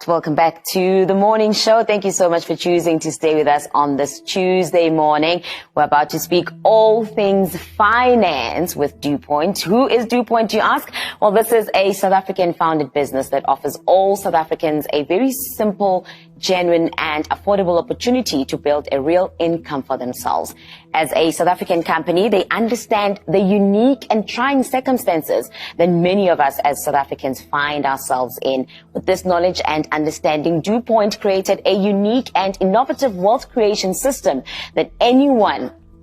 Welcome back to the morning show. Thank you so much for choosing to stay with us on this Tuesday morning. We're about to speak all things finance with DuPont. Who is DuPont, you ask? Well, this is a South African founded business that offers all South Africans a very simple, genuine and affordable opportunity to build a real income for themselves. As a South African company, they understand the unique and trying circumstances that many of us as South Africans find ourselves in. With this knowledge and understanding, DuPont created a unique and innovative wealth creation system that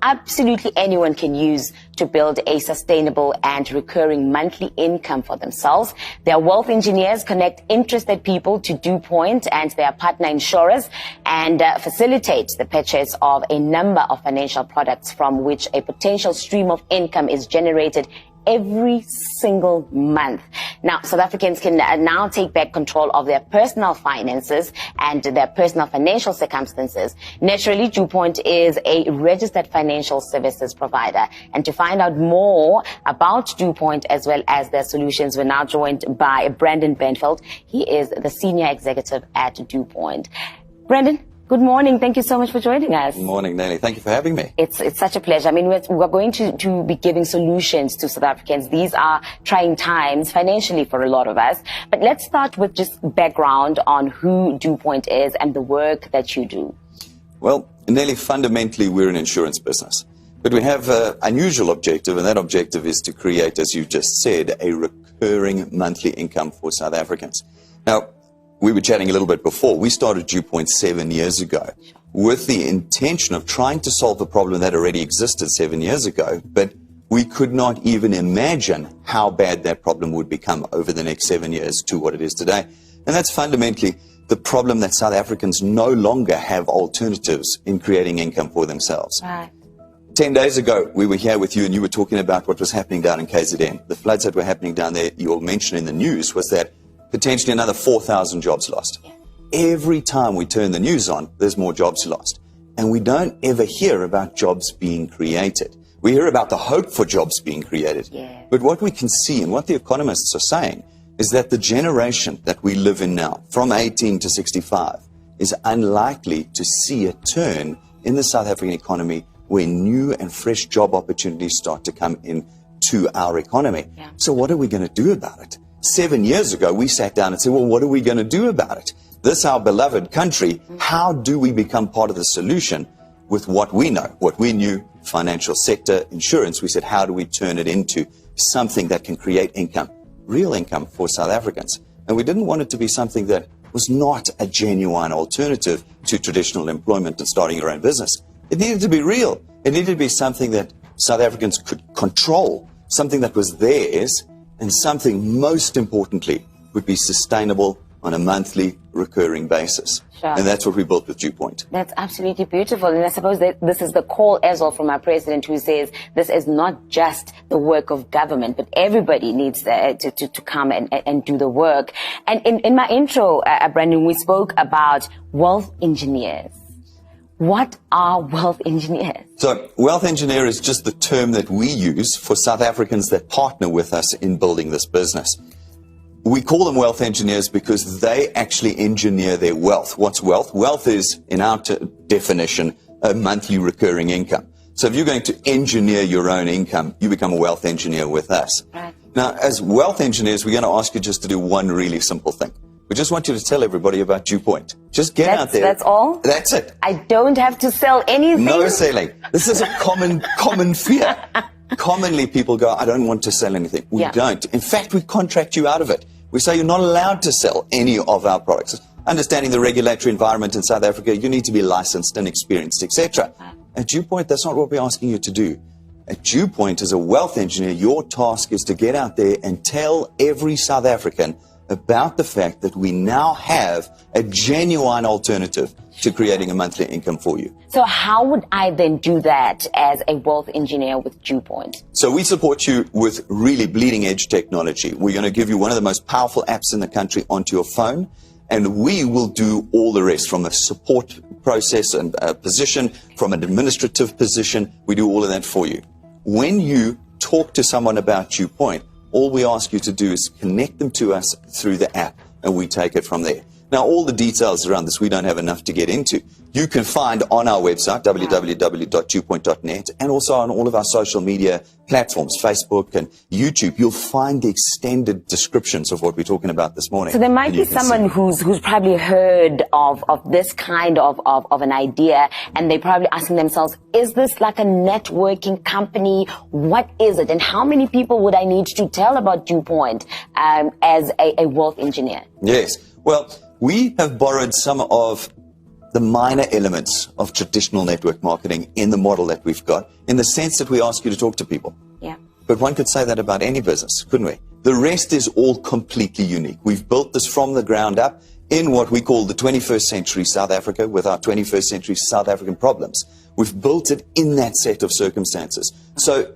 absolutely anyone can use to build a sustainable and recurring monthly income for themselves. Their wealth engineers connect interested people to DuPont and their partner insurers and facilitate the purchase of a number of financial products from which a potential stream of income is generated every single month. Now, South Africans can now take back control of their personal finances and their personal financial circumstances. Naturally, DuPont is a registered financial services provider. And to find out more about DuPont as well as their solutions, we're now joined by Brandon Benfield. He is the senior executive at DuPont. Brandon, good morning. Thank you so much for joining us. Good morning, Nelly. Thank you for having me. It's such a pleasure. I mean, we're going to be giving solutions to South Africans. These are trying times financially for a lot of us. But let's start with just background on who DuPont is and the work that you do. Well, Nelly, fundamentally, we're an insurance business. But we have an unusual objective, and that objective is to create, as you just said, a recurring monthly income for South Africans. Now, we were chatting a little bit before. We started DuPont 7 years ago with the intention of trying to solve a problem that already existed 7 years ago, but we could not even imagine how bad that problem would become over the next 7 years to what it is today. And that's fundamentally the problem that South Africans no longer have alternatives in creating income for themselves. Right. 10 days ago, we were here with you and you were talking about what was happening down in KZN. The floods that were happening down there, you all mentioned in the news, was that potentially another 4,000 jobs lost. Yeah. Every time we turn the news on, there's more jobs lost. And we don't ever hear about jobs being created. We hear about the hope for jobs being created. Yeah. But what we can see and what the economists are saying is that the generation that we live in now, from 18 to 65, is unlikely to see a turn in the South African economy where new and fresh job opportunities start to come into our economy. Yeah. So what are we going to do about it? 7 years ago, we sat down and said, well, what are we going to do about it? This, our beloved country, how do we become part of the solution with what we know, what we knew, financial sector, insurance? We said, how do we turn it into something that can create income, real income for South Africans? And we didn't want it to be something that was not a genuine alternative to traditional employment and starting your own business. It needed to be real. It needed to be something that South Africans could control, something that was theirs, and something, most importantly, would be sustainable on a monthly recurring basis. Sure. And that's what we built with DuPont. That's absolutely beautiful. And I suppose that this is the call as well from our president, who says this is not just the work of government, but everybody needs to come and do the work. And in my intro, Brandon, we spoke about wealth engineers. What are wealth engineers? So wealth engineer is just the term that we use for South Africans that partner with us in building this business. We call them wealth engineers because they actually engineer their wealth. What's wealth? Wealth is, in our definition, a monthly recurring income. So if you're going to engineer your own income, you become a wealth engineer with us. Right. Now, as wealth engineers, we're going to ask you just to do one really simple thing. We just want you to tell everybody about DuPont. Just get out there. That's all? That's it. I don't have to sell anything? No selling. This is a common fear. Commonly people go, I don't want to sell anything. We don't. In fact, we contract you out of it. We say you're not allowed to sell any of our products. Understanding the regulatory environment in South Africa, you need to be licensed and experienced, etc. At DuPont, that's not what we're asking you to do. At DuPont, as a wealth engineer, your task is to get out there and tell every South African about the fact that we now have a genuine alternative to creating a monthly income for you. So how would I then do that as a wealth engineer with DuPont? So we support you with really bleeding edge technology. We're going to give you one of the most powerful apps in the country onto your phone, and we will do all the rest from a support process and a position, from an administrative position. We do all of that for you. When you talk to someone about DuPont, all we ask you to do is connect them to us through the app, and we take it from there. Now, all the details around this we don't have enough to get into. You can find on our website, www.dewpoint.net, and also on all of our social media platforms, Facebook and YouTube. You'll find the extended descriptions of what we're talking about this morning. So there might be someone who's probably heard of this kind of an idea, and they're probably asking themselves, is this like a networking company? What is it? And how many people would I need to tell about DewPoint as a wealth engineer? Yes. Well, we have borrowed some of the minor elements of traditional network marketing in the model that we've got, in the sense that we ask you to talk to people. Yeah. But one could say that about any business, couldn't we? The rest is all completely unique. We've built this from the ground up in what we call the 21st century South Africa, with our 21st century South African problems. We've built it in that set of circumstances. So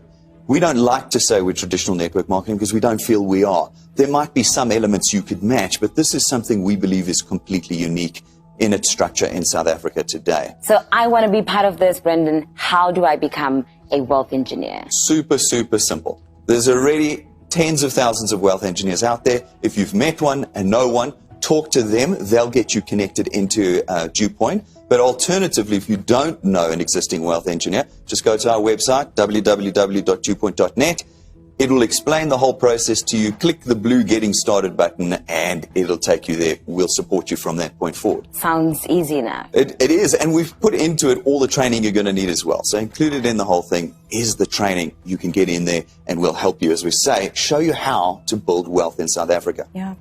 we don't like to say we're traditional network marketing because we don't feel we are. There might be some elements you could match, but this is something we believe is completely unique in its structure in South Africa today. So I want to be part of this, Brendan. How do I become a wealth engineer? Super, super simple. There's already tens of thousands of wealth engineers out there. If you've met one and know one, talk to them. They'll get you connected into DewPoint. But alternatively, if you don't know an existing wealth engineer, just go to our website, www.dewpoint.net. It will explain the whole process to you. Click the blue Getting Started button and it'll take you there. We'll support you from that point forward. Sounds easy now. It is, and we've put into it all the training you're going to need as well. So included in the whole thing is the training. You can get in there and we'll help you, as we say, show you how to build wealth in South Africa. Yeah.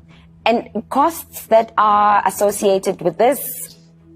And costs that are associated with this?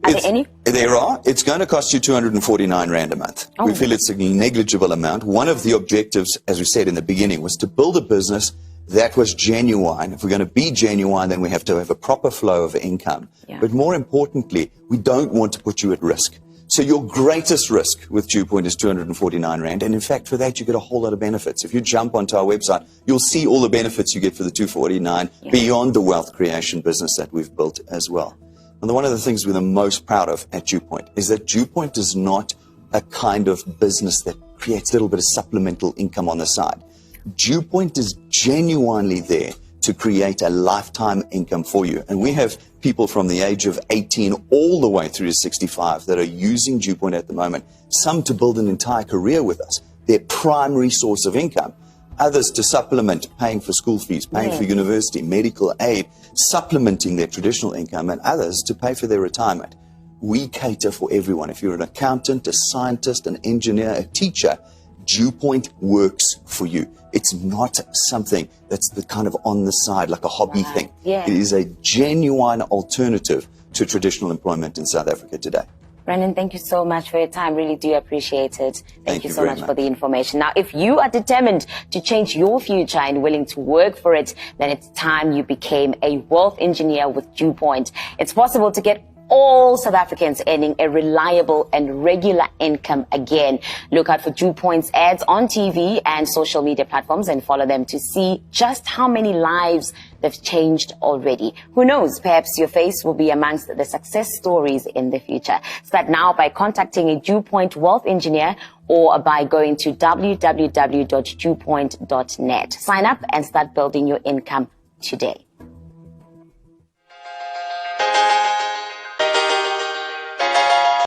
Are there any? There are. It's going to cost you 249 Rand a month. Oh. We feel it's a negligible amount. One of the objectives, as we said in the beginning, was to build a business that was genuine. If we're going to be genuine, then we have to have a proper flow of income. Yeah. But more importantly, we don't want to put you at risk. So your greatest risk with DewPoint is 249 Rand. And in fact, for that, you get a whole lot of benefits. If you jump onto our website, you'll see all the benefits you get for the 249 beyond the wealth creation business that we've built as well. And one of the things we're the most proud of at DewPoint is that DewPoint is not a kind of business that creates a little bit of supplemental income on the side. DewPoint is genuinely there to create a lifetime income for you. And we have people from the age of 18 all the way through to 65 that are using DewPoint at the moment, some to build an entire career with us, their primary source of income. Others to supplement paying for school fees, paying for university, medical aid, supplementing their traditional income, and others to pay for their retirement. We cater for everyone. If you're an accountant, a scientist, an engineer, a teacher, DewPoint works for you. It's not something that's the kind of on the side, like a hobby thing. Yeah. It is a genuine alternative to traditional employment in South Africa today. Brendan, thank you so much for your time. Really do appreciate it. Thank you so very much for the information. Now, if you are determined to change your future and willing to work for it, then it's time you became a wealth engineer with DewPoint. It's possible to get all South Africans earning a reliable and regular income again. Look out for DewPoint's ads on TV and social media platforms and follow them to see just how many lives they've changed already. Who knows, perhaps your face will be amongst the success stories in the future. Start now by contacting a DewPoint wealth engineer or by going to www.dewpoint.net. Sign up and start building your income today.